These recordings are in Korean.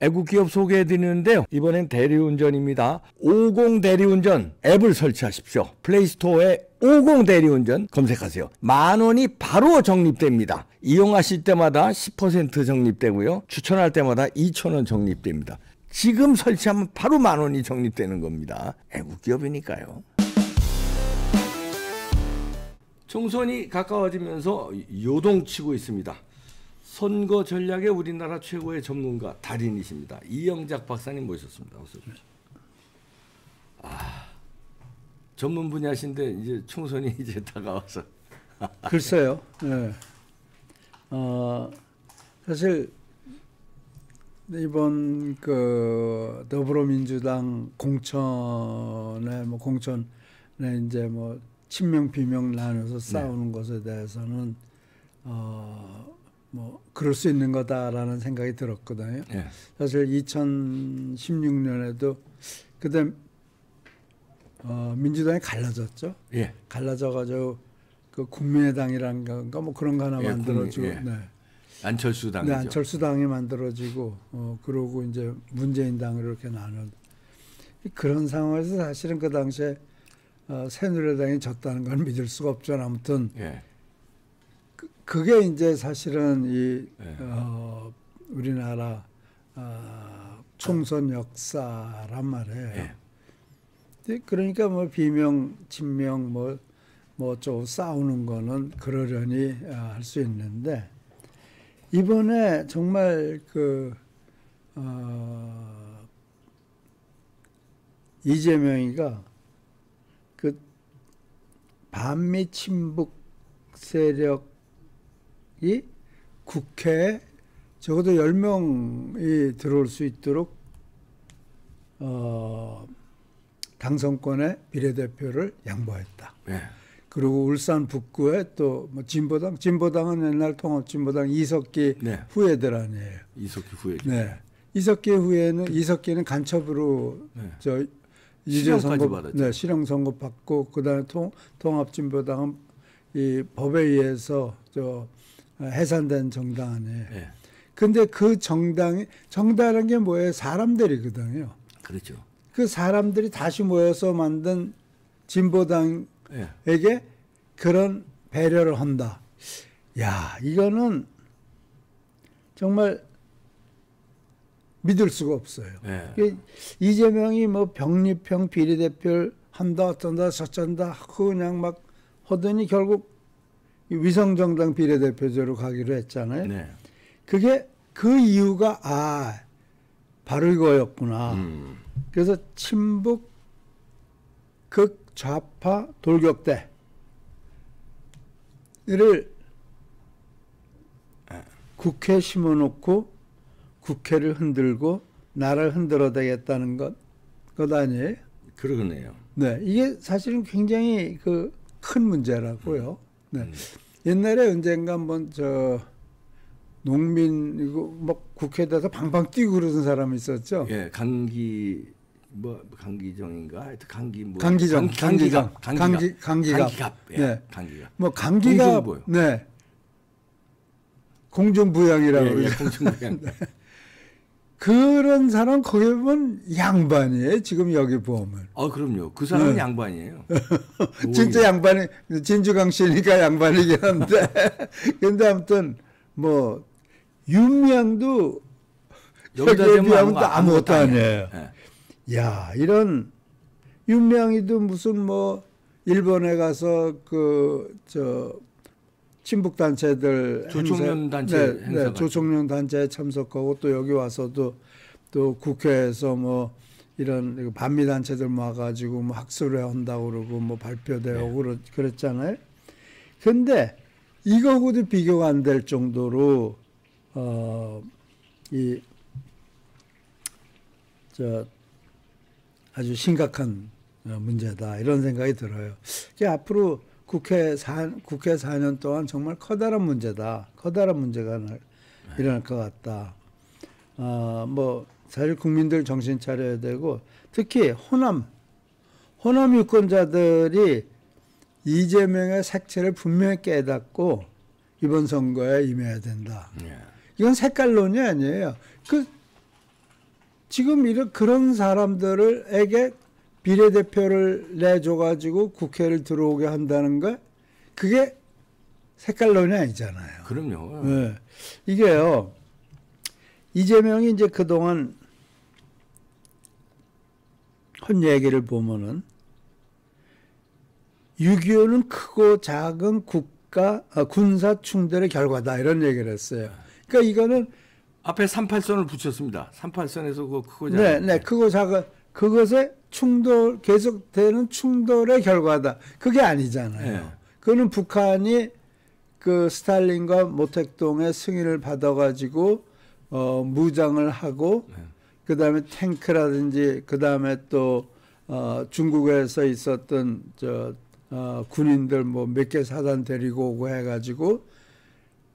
애국기업 소개해드리는데요. 이번엔 대리운전입니다. 50 대리운전 앱을 설치하십시오. 플레이스토어에 50 대리운전 검색하세요. 10,000원이 바로 적립됩니다. 이용하실 때마다 10% 적립되고요. 추천할 때마다 2,000원 적립됩니다. 지금 설치하면 바로 10,000원이 적립되는 겁니다. 애국기업이니까요. 총선이 가까워지면서 요동치고 있습니다. 선거 전략의 우리나라 최고의 전문가 달인이십니다. 이영작 박사님 모셨습니다. 어서 오십시오. 전문 분야신데 이제 총선이 이제 다가와서 글쎄요. 네. 사실 이번 그 더불어민주당 공천에 이제 뭐 친명 비명 나눠서 싸우는 것에 대해서는 뭐 그럴 수 있는 거다라는 생각이 들었거든요. 네. 사실 2016년에도 그때 민주당이 갈라졌죠. 예. 갈라져가지고 그 국민의당이란 건가 뭐 그런 거 하나 만들어지고, 네. 안철수당이죠. 네, 안철수당이 만들어지고, 그러고 이제 문재인당으로 이렇게 나눠. 그런 상황에서 사실은 그 당시에 새누리당이 졌다는 걸 믿을 수가 없죠. 아무튼. 예. 그게 이제 사실은 우리나라 총선 역사란 말이에요. 예. 그러니까 뭐 비명, 친명 뭐 좀 싸우는 거는 그러려니 할 수 있는데 이번에 정말 이재명이가 그 반미 친북 세력 이 국회에 적어도 10명이 들어올 수 있도록 당선권의 비례대표를 양보했다. 네. 그리고 울산 북구에 또 뭐 진보당은 옛날 통합진보당 이석기 네. 후예들 아니에요. 이석기 후예죠. 네. 이석기는 간첩으로 네. 실형까지 받았죠. 네, 실형 선고 받고 그다음에 통합진보당은 이 법에 의해서 해산된 정당 아니에요. 네. 근데 그 정당이라는 게 뭐예요? 사람들이거든요. 그렇죠. 그 사람들이 다시 모여서 만든 진보당에게 네. 그런 배려를 한다. 야, 이거는 정말 믿을 수가 없어요. 네. 이재명이 뭐 병립형 비례대표를 한다, 어쩐다, 저쩐다 하고 그냥 막 하더니 결국 위성정당 비례대표제로 가기로 했잖아요. 네. 그게 그 이유가 바로 이거였구나. 그래서 친북 극좌파 돌격대를 국회에 심어놓고 국회를 흔들고 나라를 흔들어 되겠다는 것 아니에요? 그러네요. 네, 이게 사실은 굉장히 큰 문제라고요. 네. 옛날에 언젠가 한번 농민 이거 막 국회에다가 방방 뛰고 그러는 사람이 있었죠. 예, 강기정인가 하여튼 강기갑. 예, 네. 강기갑. 뭐 강기갑. 네. 공중부양이라고 예, 그러죠. 공중부양. 네. 그런 사람 거기 보면 양반이에요. 지금 여기 보면. 그럼요. 그 사람은 양반이에요. 진짜 양반이 진주강 씨니까 양반이긴 한데. 근데 아무튼 뭐 윤미향도 여기에 비하면 아무것도 아니에요. 네. 야, 이런 윤미향이도 무슨 뭐 일본에 가서 친북 단체들 조총련 단체 네, 조총련 단체에 참석하고 또 여기 와서도 또 국회에서 뭐 이런 반미 단체들 모아가지고 뭐 학술회 한다고 그러고 뭐 발표되고 네. 그랬잖아요. 근데 이거하고도 비교가 안 될 정도로 아주 심각한 문제다 이런 생각이 들어요. 앞으로 국회 4년 동안 정말 커다란 문제다. 커다란 문제가 일어날 것 같다. 뭐 사실 국민들 정신 차려야 되고 특히 호남 유권자들이 이재명의 색채를 분명히 깨닫고 이번 선거에 임해야 된다. 이건 색깔론이 아니에요. 지금 이런 그런 사람들에게 비례대표를 내줘가지고 국회를 들어오게 한다는 거 그게 색깔론이 아니잖아요. 그럼요. 네. 이게요. 이재명이 이제 그동안 한 얘기를 보면은 6.25는 크고 작은 군사 충돌의 결과다 이런 얘기를 했어요. 그러니까 이거는 앞에 38선을 붙였습니다. 38선에서 그 크고 작은. 네, 크고 작은 그것의 충돌 계속되는 충돌의 결과다. 그게 아니잖아요. 네. 그거는 북한이 그 스탈린과 모택동의 승인을 받아가지고 무장을 하고 네. 그 다음에 탱크라든지 그 다음에 또 중국에서 있었던 군인들 뭐 몇 개 사단 데리고 오고 해가지고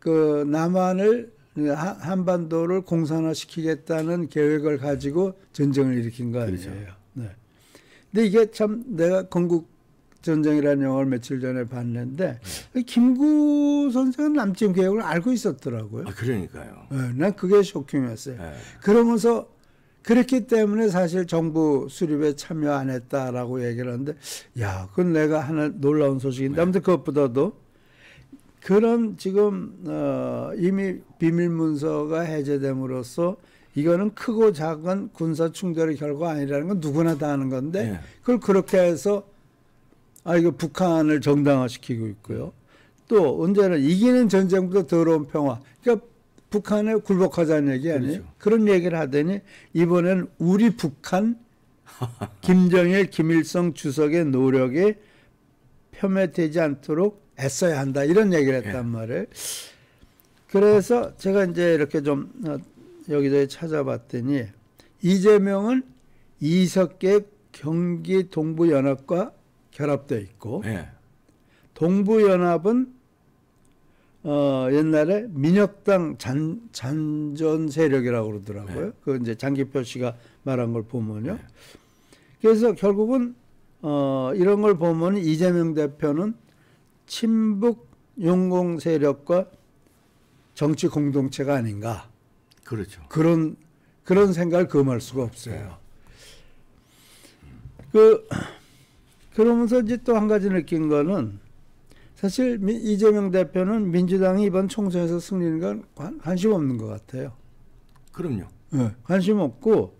그 남한을 한반도를 공산화시키겠다는 계획을 가지고 전쟁을 일으킨 거 아니에요. 그렇죠. 네. 근데 이게 참 내가 건국 전쟁이라는 영화를 며칠 전에 봤는데 김구 선생은 남침 계획을 알고 있었더라고요. 아, 그러니까요. 네, 난 그게 쇼킹했어요. 네. 그러면서 그랬기 때문에 사실 정부 수립에 참여 안 했다라고 얘기를 하는데, 야, 그건 내가 하나 놀라운 소식인데, 아무튼 그것보다도 그런 지금 이미 비밀 문서가 해제됨으로써 이거는 크고 작은 군사 충돌의 결과 아니라는 건 누구나 다 아는 건데, 네. 그걸 그렇게 해서 이거 북한을 정당화시키고 있고요. 또 언제나 이기는 전쟁보다 더러운 평화. 그러니까 북한에 굴복하자는 얘기 아니에요? 그렇죠. 그런 얘기를 하더니 이번엔 우리 북한 김정일, 김일성 주석의 노력이 폄훼되지 않도록 애써야 한다. 이런 얘기를 했단 말이에요. 그래서 제가 이제 이렇게 좀 여기저기 찾아봤더니 이재명은 이석계 경기 동부연합과 결합되어 있고 네. 동부연합은 옛날에 민혁당 잔전 세력이라고 그러더라고요. 네. 그 이제 장기표 씨가 말한 걸 보면요. 네. 그래서 결국은 이런 걸 보면 이재명 대표는 친북 용공 세력과 정치 공동체가 아닌가. 그렇죠. 그런 생각을 금할 수가 없어요. 그러면서 이제 또 한 가지 느낀 거는 사실 이재명 대표는 민주당이 이번 총선에서 승리는 건 관심 없는 것 같아요. 그럼요. 네, 관심 없고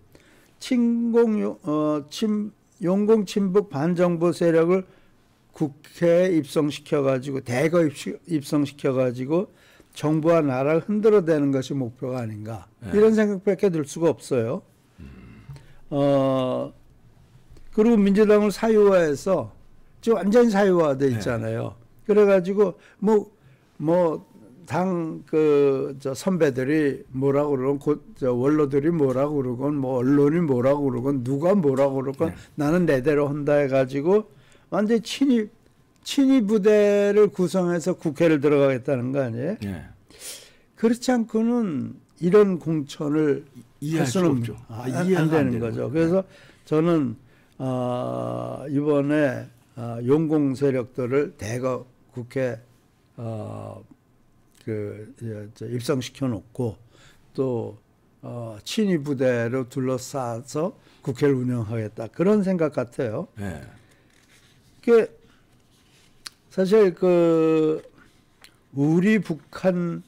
용공 친북 반정부 세력을 국회에 입성시켜가지고 대거 입성시켜가지고 정부와 나라를 흔들어대는 것이 목표가 아닌가. 네. 이런 생각밖에 들 수가 없어요. 그리고 민주당을 사유화해서 지금 완전히 사유화돼 있잖아요. 그래가지고 당 선배들이 뭐라고 그러건 원로들이 뭐라고 그러건 뭐 언론이 뭐라고 그러건 누가 뭐라고 그러건 나는 내대로 한다 해가지고 완전히 친위 부대를 구성해서 국회를 들어가겠다는 거 아니에요? 네. 그렇지 않고는 이런 공천을 이해할 수가 없죠. 안 되는 거죠. 그래서 저는 이번에 용공 세력들을 대거 국회 입성시켜 놓고 또 친위 부대로 둘러싸서 국회를 운영하겠다 그런 생각 같아요. 네. 그 사실 우리 북한이라는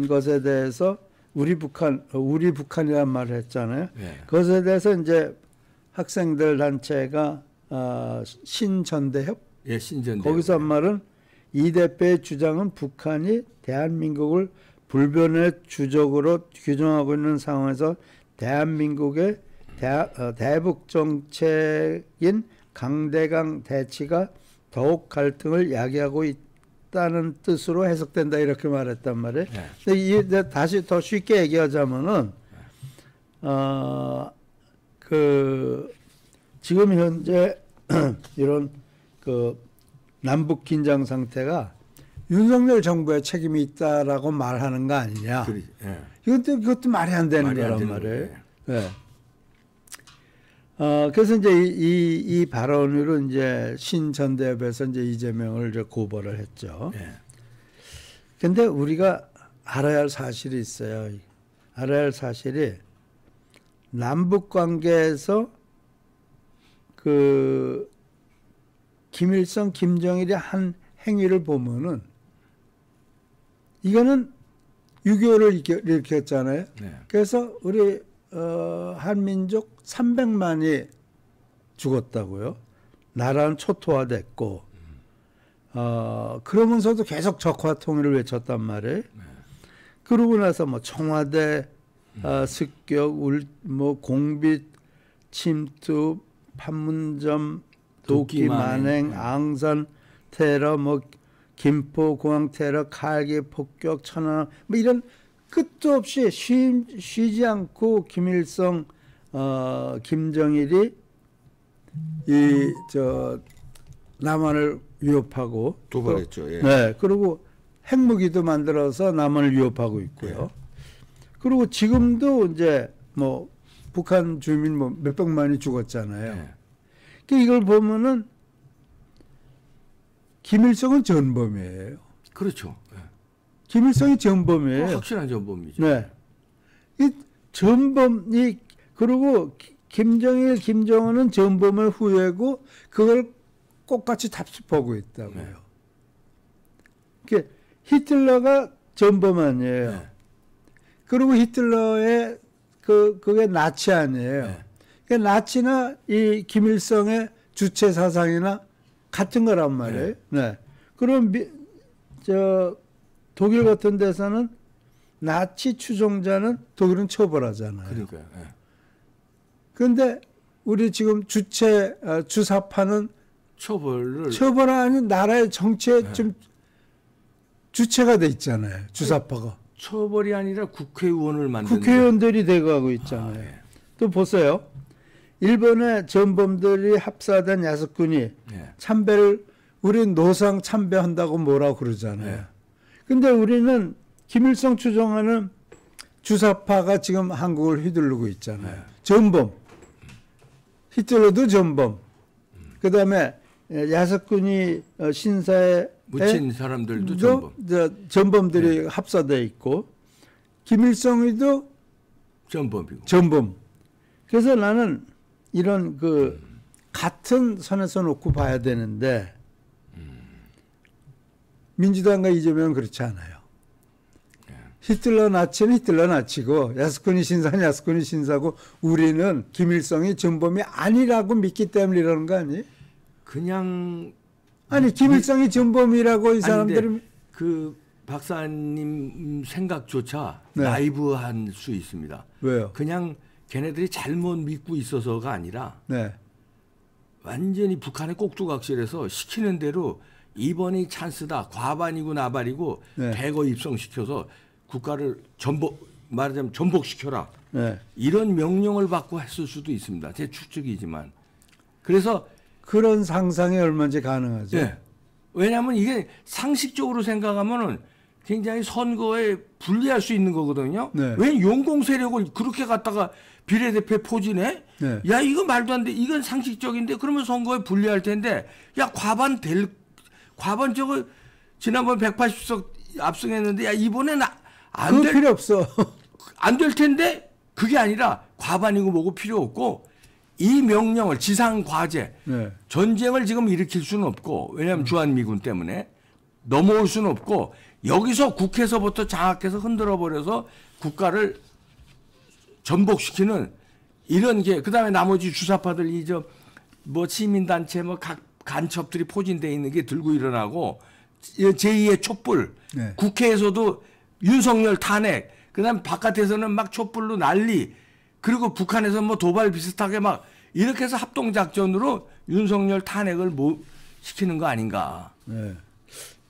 것에 대해서 우리 북한이란 말을 했잖아요. 네. 그것에 대해서 이제 학생들 단체가 신전대협 예, 신전대협. 거기서 한 말은 이 대표의 주장은 북한이 대한민국을 불변의 주적으로 규정하고 있는 상황에서 대한민국의 대북 정책인 강대강 대치가 더욱 갈등을 야기하고 있다는 뜻으로 해석된다 이렇게 말했단 말이에요. 네. 근데 다시 더 쉽게 얘기하자면은 지금 현재 이런 남북 긴장 상태가 윤석열 정부의 책임이 있다라고 말하는 거 아니냐. 예. 그것도 말이 안 되는 거란 말이에요. 네. 그래서 이제 이 발언으로 이제 신전대협에서 이제 이재명을 이제 고발을 했죠. 근데 우리가 알아야 할 사실이 있어요. 알아야 할 사실이 남북 관계에서 그 김일성, 김정일이 한 행위를 보면은 이거는 6.25를 일으켰잖아요. 네. 그래서 우리 한민족 300만이 죽었다고요. 나라는 초토화됐고 그러면서도 계속 적화 통일을 외쳤단 말이에요. 네. 그러고 나서 뭐 청와대 습격, 뭐 공비, 침투, 판문점, 도끼 만행, 앙산 테러, 뭐 김포 공항 테러, 칼기 폭격, 천안 뭐 이런 끝도 없이 쉬지 않고 김일성, 김정일이 이 남한을 위협하고 도발했죠. 예. 네, 그리고 핵무기도 만들어서 남한을 위협하고 있고요. 그리고 지금도 이제 뭐 북한 주민 뭐 몇백만이 죽었잖아요. 네. 그러니까 이걸 보면은 김일성은 전범이에요. 그렇죠. 네. 김일성이 전범이에요. 확실한 전범이죠. 네. 이 전범이 그리고 김정일, 김정은은 전범의 후예고 그걸 똑같이 답습하고 있다고요. 네. 그러니까 히틀러가 전범 아니에요. 네. 그리고 히틀러의 그게 나치 아니에요. 네. 그러니까 나치나 이 김일성의 주체 사상이나 같은 거란 말이에요. 네. 그럼 독일 같은 데서는 나치 추종자는 독일은 처벌하잖아요. 그러니까요. 네. 그런데 우리 지금 주사파는 처벌하는 나라의 정치에 네. 좀 주체가 돼 있잖아요. 주사파가. 처벌이 아니라 국회의원을 만드는 국회의원들이 돼가고 있잖아요. 네. 또 보세요. 일본의 전범들이 합사된 야습군이 네. 참배를 우린 노상 참배한다고 뭐라고 그러잖아요. 네. 근데 우리는 김일성 추종하는 주사파가 지금 한국을 휘두르고 있잖아요. 네. 전범. 히틀러도 전범. 그다음에 야습군이 신사에 묻힌 사람들도 전범. 전범들이 네. 합사되어 있고 김일성이도 전범이고. 전범. 그래서 나는 이런 같은 선에서 놓고 봐야 되는데 민주당과 이재명은 그렇지 않아요. 히틀러 나치는 히틀러 나치고 야스쿠니 신사는 야스쿠니 신사고 우리는 김일성이 전범이 아니라고 믿기 때문에 이러는 거 아니에요? 그냥 아니 김일성이 전범이라고 이 사람들은 그 박사님 생각조차 네. 나이브한 수 있습니다. 왜요? 그냥 걔네들이 잘못 믿고 있어서가 아니라 네. 완전히 북한의 꼭두각실에서 시키는 대로 이번이 찬스다. 과반이고 나발이고 네. 대거 입성시켜서 국가를 말하자면 전복시켜라. 네. 이런 명령을 받고 했을 수도 있습니다. 제 추측이지만. 그래서 그런 상상이 얼마든지 가능하죠. 네. 왜냐하면 이게 상식적으로 생각하면은 굉장히 선거에 불리할 수 있는 거거든요. 네. 왜 용공 세력을 그렇게 갖다가 비례대표 포진해? 네. 야 이거 말도 안 돼. 이건 상식적인데 그러면 선거에 불리할 텐데 야 과반 저거 지난번 180석 압승했는데 야 이번엔 그 필요 없어. 안 될 텐데 그게 아니라 과반이고 뭐고 필요 없고 이 명령을 지상과제 네. 전쟁을 지금 일으킬 수는 없고 왜냐하면 주한미군 때문에 넘어올 수는 없고 여기서 국회에서부터 장악해서 흔들어버려서 국가를 전복시키는 이런 게 그다음에 나머지 주사파들 뭐 시민단체 뭐 각 간첩들이 포진되어 있는 게 들고 일어나고 제2의 촛불 네. 국회에서도 윤석열 탄핵 그다음 바깥에서는 막 촛불로 난리 그리고 북한에서 뭐 도발 비슷하게 막 이렇게 해서 합동작전으로 윤석열 탄핵을 시키는 거 아닌가. 네.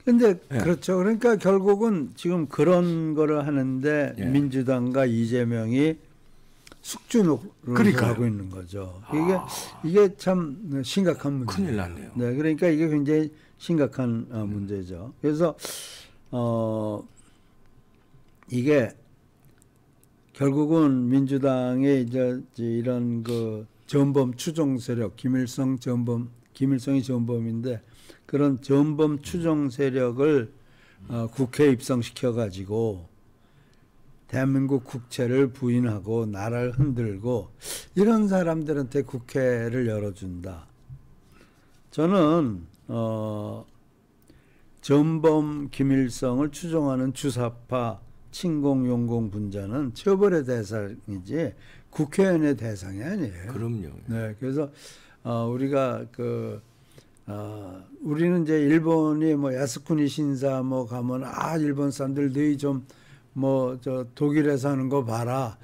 근데 네. 그렇죠. 그러니까 결국은 지금 그런 거를 하는데 네. 민주당과 이재명이 숙주노릇을 하고 있는 거죠. 이게 참 심각한 문제예요. 큰일 났네요. 네, 그러니까 이게 굉장히 심각한 문제죠. 그래서 이게 결국은 민주당의 이제 이런 전범 추종 세력, 김일성이 전범인데 그런 전범 추종 세력을 국회에 입성시켜 가지고 대한민국 국채를 부인하고 나라를 흔들고 이런 사람들한테 국회를 열어준다. 저는 전범 김일성을 추종하는 주사파 친공용공 분자는 처벌의 대상이지 국회의원의 대상이 아니에요. 그럼요. 네, 그래서 우리가 우리는 이제 일본이 뭐 야스쿠니 신사 뭐 가면 일본 사람들 너희 좀 뭐 저 독일에서 하는 거 봐라.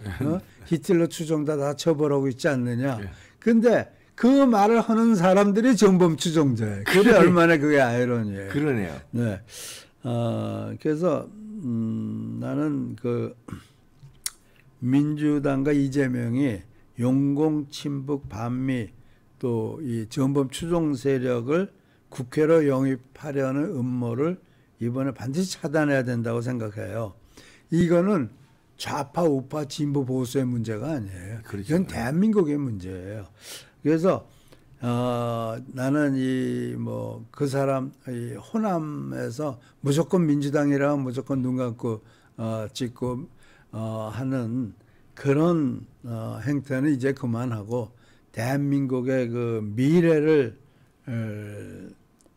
히틀러 추종자 다 처벌하고 있지 않느냐. 근데 그 말을 하는 사람들이 전범 추종자예요. 그게 얼마나 그게 아이러니예요. 그러네요. 네. 그래서 나는 민주당과 이재명이 용공 친북 반미 또 이 전범 추종 세력을 국회로 영입하려는 음모를 이번에 반드시 차단해야 된다고 생각해요. 이거는 좌파, 우파, 진보, 보수의 문제가 아니에요. 그렇죠. 이건 대한민국의 문제예요. 그래서 나는 그 사람 이 호남에서 무조건 민주당이라 무조건 눈 감고 찍고 하는 그런 행태는 이제 그만하고 대한민국의 그 미래를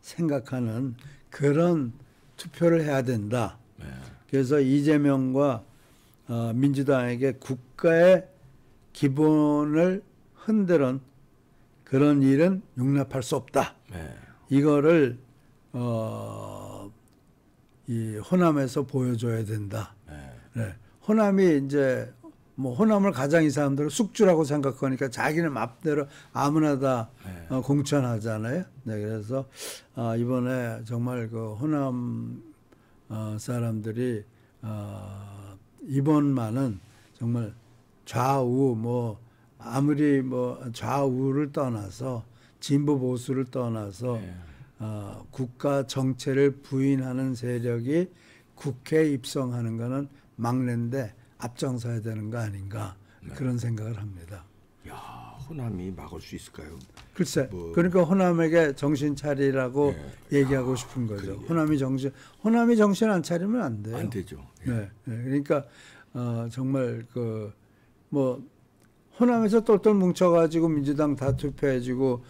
생각하는 그런 투표를 해야 된다. 네. 그래서 이재명과 민주당에게 국가의 기본을 흔드는 그런 일은 용납할 수 없다. 네. 이거를 이 호남에서 보여줘야 된다. 네. 네. 호남이 이제 뭐 호남을 가장 이 사람들은 숙주라고 생각하니까 자기는 맘대로 아무나 다 공천하잖아요. 네, 그래서 이번에 정말 그 호남 사람들이 이번만은 정말 좌우 뭐 아무리 뭐 좌우를 떠나서 진보 보수를 떠나서 국가 정체를 부인하는 세력이 국회에 입성하는 거는 막는데 앞장서야 되는 거 아닌가 그런 생각을 합니다. 야, 호남이 막을 수 있을까요? 글쎄, 그러니까 호남에게 정신 차리라고 얘기하고 싶은 거죠. 호남이 정신 안 차리면 안 돼요. 안 되죠. 네, 그러니까 정말 뭐 호남에서 똘똘 뭉쳐가지고 민주당 다 투표해주고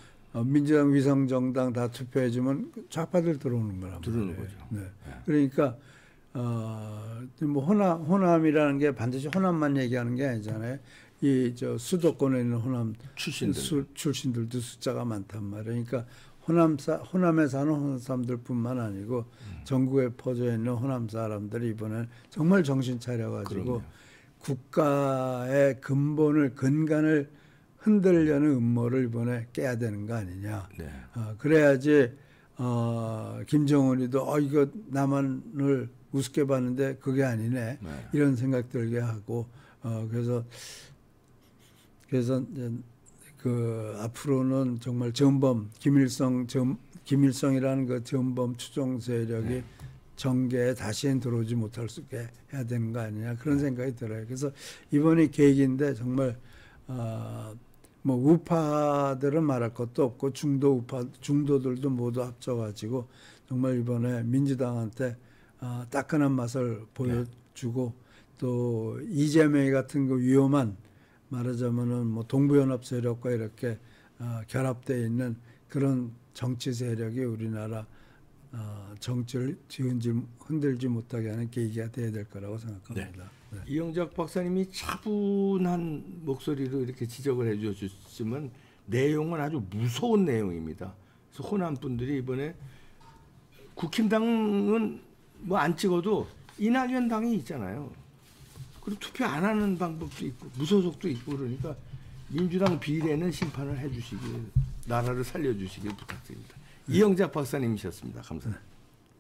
민주당 위성정당 다 투표해주면 좌파들 들어오는 거란 말이에요. 들어오는 거죠. 네. 그러니까 뭐 호남이라는 게 반드시 호남만 얘기하는 게 아니잖아요. 이 수도권에 있는 호남 출신들도 숫자가 많단 말이에요. 그러니까 호남에 사는 호남 사람들뿐만 아니고 전국에 퍼져 있는 호남 사람들이 이번에 정말 정신 차려가지고 그럼요. 국가의 근간을 흔들려는 음모를 이번에 깨야 되는 거 아니냐. 네. 그래야지 김정은이도 이거 남한을 우습게 봤는데 그게 아니네. 네. 이런 생각 들게 하고 그래서 그 앞으로는 정말 김일성이라는 그 전범 추종 세력이 정계에 다시는 들어오지 못할 수 있게 해야 되는 거 아니냐 그런 생각이 들어요. 그래서 이번이 계기인데 정말 뭐 우파들은 말할 것도 없고 중도들도 모두 합쳐가지고 정말 이번에 민주당한테 따끈한 맛을 보여주고 또 이재명이 같은 그 위험한 말하자면은 뭐 동부연합 세력과 이렇게 결합되어 있는 그런 정치 세력이 우리나라 정치를 흔들지 못하게 하는 계기가 돼야 될 거라고 생각합니다. 네. 네. 이영작 박사님이 차분한 목소리로 이렇게 지적을 해주셨지만 내용은 아주 무서운 내용입니다. 그래서 호남 분들이 이번에 국힘당은 뭐 안 찍어도 이낙연 당이 있잖아요. 그리고 투표 안 하는 방법도 있고 무소속도 있고 그러니까 민주당 비례는 심판을 해주시길 나라를 살려주시길 부탁드립니다. 이영작 박사님이셨습니다. 감사합니다.